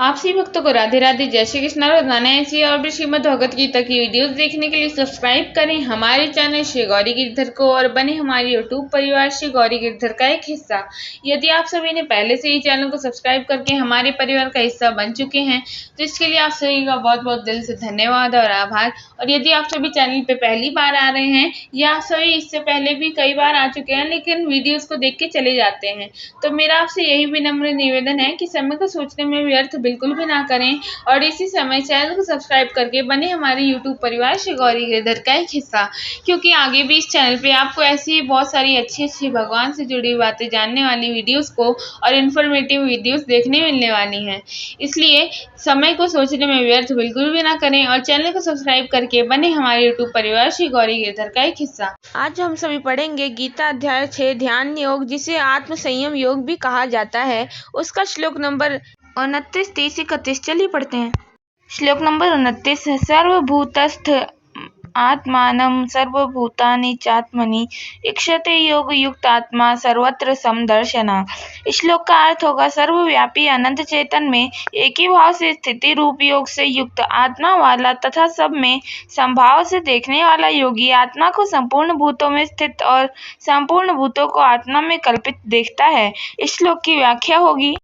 आप सभी भक्तों को राधे राधे, जय श्री कृष्ण। रोजाना ऐसी और भी श्रीमद् भगवत गीता की वीडियोस देखने के लिए सब्सक्राइब करें हमारे चैनल श्री गौरी गिरधर को और बने हमारे यूट्यूब परिवार श्री गौरी गिरधर का एक हिस्सा। यदि आप सभी ने पहले से ही चैनल को सब्सक्राइब करके हमारे परिवार का हिस्सा बन चुके हैं तो इसके लिए आप सभी का बहुत बहुत दिल से धन्यवाद और आभार। और यदि आप सभी चैनल पे पहली बार आ रहे हैं या आप सभी इससे पहले भी कई बार आ चुके हैं लेकिन वीडियोस को देख के चले जाते हैं, तो मेरा आपसे यही विनम्र निवेदन है कि समय को सोचने में व्यर्थ बिल्कुल भी ना करें और इसी समय चैनल को सब्सक्राइब करके बने हमारे यूट्यूब परिवार श्री गौरी गिरधर का एक हिस्सा, क्योंकि आगे भी इस चैनल पे आपको ऐसी ही बहुत सारी अच्छी अच्छी भगवान से जुड़ी बातें जानने वाली वीडियोस को और इन्फॉर्मेटिव वीडियोस देखने मिलने वाली हैं। इसलिए समय को सोचने में व्यर्थ बिल्कुल भी ना करें और चैनल को सब्सक्राइब करके बने हमारे यूट्यूब परिवार श्री गौरी गिरधर का एक हिस्सा। आज हम सभी पढ़ेंगे गीता अध्याय 6 ध्यान योग, जिसे आत्म संयम योग भी कहा जाता है। उसका श्लोक नंबर 29, 30, 31 चलिए पढ़ते हैं। श्लोक नंबर 29 है, सर्वभूतस्थ आत्मानं सर्वभूतानि चात्मनि इक्षते योग युक्त आत्मा सर्वत्र समदर्शना। इस श्लोक का अर्थ होगा, सर्वव्यापी अनंत चेतन में एक ही भाव से स्थिति रूप योग से युक्त आत्मा वाला तथा सब में संभाव से देखने वाला योगी आत्मा को संपूर्ण भूतों में स्थित और संपूर्ण भूतों को आत्मा में कल्पित देखता है। इस श्लोक की व्याख्या होगी,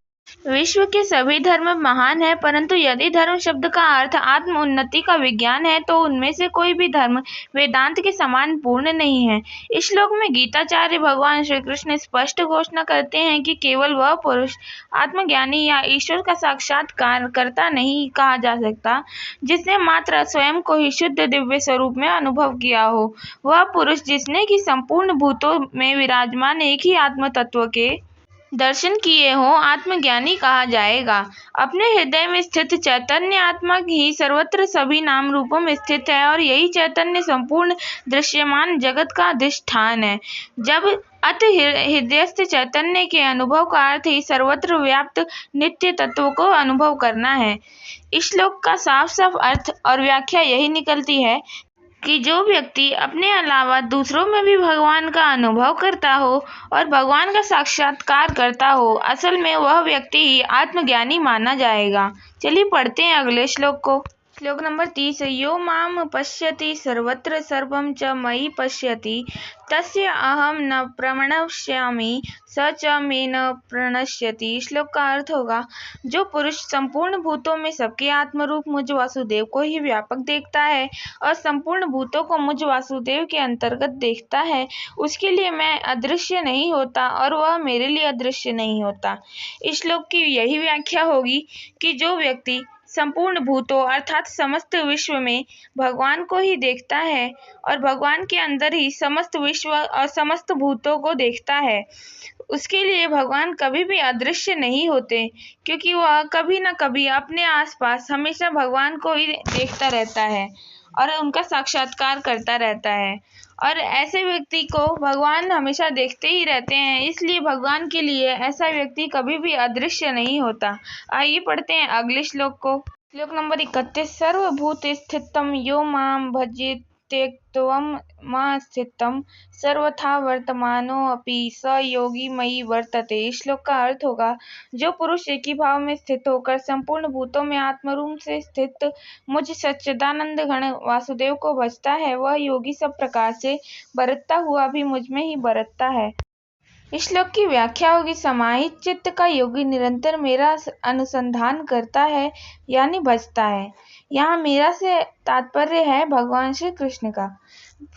विश्व के सभी धर्म महान है, परंतु यदि धर्म शब्द का अर्थ आत्म उन्नति का विज्ञान है तो उनमें से कोई भी धर्म वेदांत के समान पूर्ण नहीं है। इस श्लोक में गीताचार्य भगवान श्री कृष्ण स्पष्ट घोषणा करते हैं कि केवल वह पुरुष आत्मज्ञानी या ईश्वर का साक्षात्कार करता नहीं कहा जा सकता जिसने मात्र स्वयं को ही शुद्ध दिव्य स्वरूप में अनुभव किया हो। वह पुरुष जिसने की संपूर्ण भूतों में विराजमान एक ही आत्म तत्व के दर्शन किए हो आत्मज्ञानी कहा जाएगा। अपने हृदय में स्थित चैतन्य आत्मा ही सर्वत्र सभी नाम रूपों में स्थित है और यही चैतन्य संपूर्ण दृश्यमान जगत का अधिष्ठान है। जब अत हृदयस्थ चैतन्य के अनुभव का अर्थ ही सर्वत्र व्याप्त नित्य तत्व को अनुभव करना है। इस श्लोक का साफ साफ अर्थ और व्याख्या यही निकलती है कि जो व्यक्ति अपने अलावा दूसरों में भी भगवान का अनुभव करता हो और भगवान का साक्षात्कार करता हो, असल में वह व्यक्ति ही आत्मज्ञानी माना जाएगा। चलिए पढ़ते हैं अगले श्लोक को। श्लोक नंबर 30, यो माम पश्यति सर्वत्र सर्वं च मयि पश्यति तस्य अहम न प्रणश्यामि स च मे न प्रणश्यति। श्लोक का अर्थ होगा, जो पुरुष संपूर्ण भूतों में सबके आत्मरूप मुझ वासुदेव को ही व्यापक देखता है और संपूर्ण भूतों को मुझ वासुदेव के अंतर्गत देखता है, उसके लिए मैं अदृश्य नहीं होता और वह मेरे लिए अदृश्य नहीं होता। इस श्लोक की यही व्याख्या होगी कि जो व्यक्ति संपूर्ण भूतों अर्थात समस्त विश्व में भगवान को ही देखता है और भगवान के अंदर ही समस्त विश्व और समस्त भूतों को देखता है, उसके लिए भगवान कभी भी अदृश्य नहीं होते, क्योंकि वह कभी न कभी अपने आसपास हमेशा भगवान को ही देखता रहता है और उनका साक्षात्कार करता रहता है और ऐसे व्यक्ति को भगवान हमेशा देखते ही रहते हैं। इसलिए भगवान के लिए ऐसा व्यक्ति कभी भी अदृश्य नहीं होता। आइए पढ़ते हैं अगले श्लोक को। श्लोक नंबर 31, सर्वभूत स्थितम यो माम भजेत्येकत्वं मा स्थितम सर्वथा वर्तमानो अपि स योगी मयि वर्तते। श्लोक का अर्थ होगा, जो पुरुष एक ही भाव में स्थित होकर संपूर्ण भूतों में आत्मरूप से स्थित मुझ सच्चिदानंद घन वासुदेव को भजता है, वह योगी सब प्रकार से बरतता हुआ भी मुझ में ही बरतता है। इस श्लोक की व्याख्या होगी, समाहित चित्त का योगी निरंतर मेरा अनुसंधान करता है यानी भजता है। यहाँ मेरा से तात्पर्य है भगवान श्री कृष्ण का।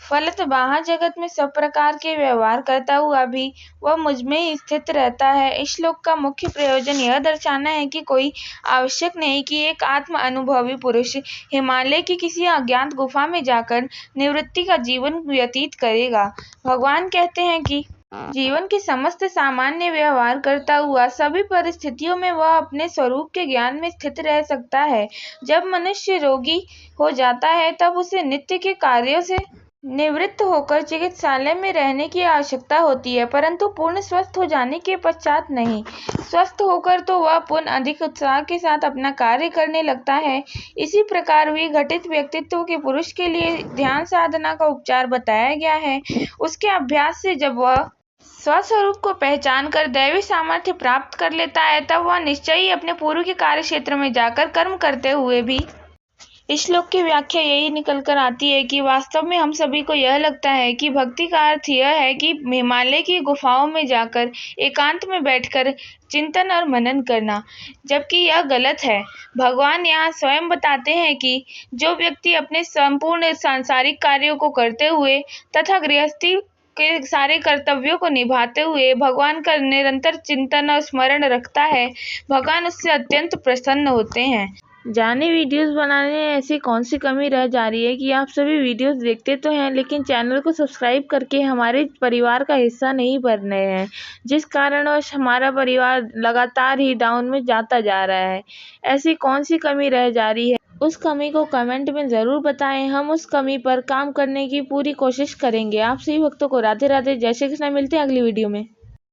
फलत बाहर जगत में सब प्रकार के व्यवहार करता हुआ भी वह मुझ में ही स्थित रहता है। इस श्लोक का मुख्य प्रयोजन यह दर्शाना है कि कोई आवश्यक नहीं कि एक आत्म अनुभवी पुरुष हिमालय की किसी अज्ञात गुफा में जाकर निवृत्ति का जीवन व्यतीत करेगा। भगवान कहते हैं कि जीवन के समस्त सामान्य व्यवहार करता हुआ सभी परिस्थितियों में वह अपने स्वरूप के ज्ञान में स्थित रह सकता है। जब मनुष्य रोगी हो जाता है तब उसे नित्य के कार्यों से निवृत्त होकर चिकित्सालय में रहने की आवश्यकता होती है, परंतु पूर्ण स्वस्थ हो जाने के पश्चात नहीं। स्वस्थ होकर तो वह पुनः अधिक उत्साह के साथ अपना कार्य करने लगता है। इसी प्रकार विघटित व्यक्तित्व के पुरुष के लिए ध्यान साधना का उपचार बताया गया है। उसके अभ्यास से जब वह स्वस्वरूप को पहचान कर दैवी सामर्थ्य प्राप्त कर लेता है, तब वह निश्चय ही अपने पूर्व के कार्य क्षेत्र में जाकर कर्म करते हुए भी। इस श्लोक की व्याख्या यही निकल कर आती है कि वास्तव में हम सभी को यह लगता है कि भक्ति का अर्थ यह है कि हिमालय की गुफाओं में जाकर एकांत में बैठकर चिंतन और मनन करना, जबकि यह गलत है। भगवान यहाँ स्वयं बताते हैं कि जो व्यक्ति अपने संपूर्ण सांसारिक कार्यों को करते हुए तथा गृहस्थी के सारे कर्तव्यों को निभाते हुए भगवान का निरंतर चिंतन और स्मरण रखता है, भगवान उससे अत्यंत प्रसन्न होते हैं। जाने वीडियोस बनाने में ऐसी कौन सी कमी रह जा रही है कि आप सभी वीडियोस देखते तो हैं लेकिन चैनल को सब्सक्राइब करके हमारे परिवार का हिस्सा नहीं बन रहे हैं, जिस कारणवश हमारा परिवार लगातार ही डाउन में जाता जा रहा है। ऐसी कौन सी कमी रह जा रही है, उस कमी को कमेंट में ज़रूर बताएं। हम उस कमी पर काम करने की पूरी कोशिश करेंगे। आप सभी भक्तों को राधे राधे, जय श्री कृष्ण। मिलते हैं अगली वीडियो में।